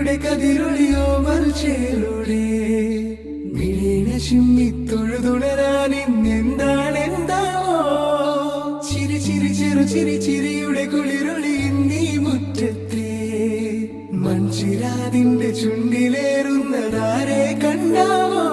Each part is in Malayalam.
ചിരിയുടെ കതിരൊളിയോ മൽച്ചേരുടെ മിഴീണ ചിമ്മിത്തൊഴുതുണരാൻ ഇന്നെന്താണെന്താവോ ചിരി ചിരി ചെറു ചിരി ചിരിയുടെ കുളിരൊളി നീ മുറ്റത്തെ മൺചിരാതിന്റെ ചുണ്ടിലേറുന്നതാരെ കണ്ടാവോ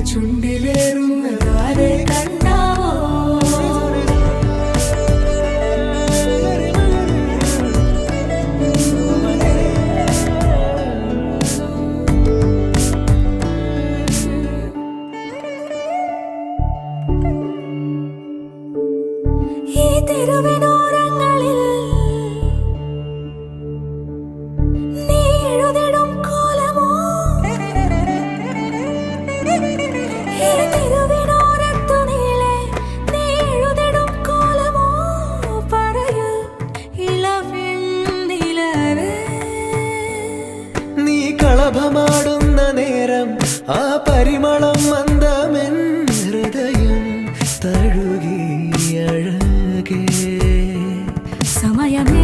ചുണ്ടിലേറുന്നതാരെ കണ്ടാവോ ഈ തെരുവിനോരങ്ങളിൽ കളഭമാടുന്ന നേരം ആ പരിമളം മന്ദമെൻ ഹൃദയം തഴുകി അഴകേ സമയമേ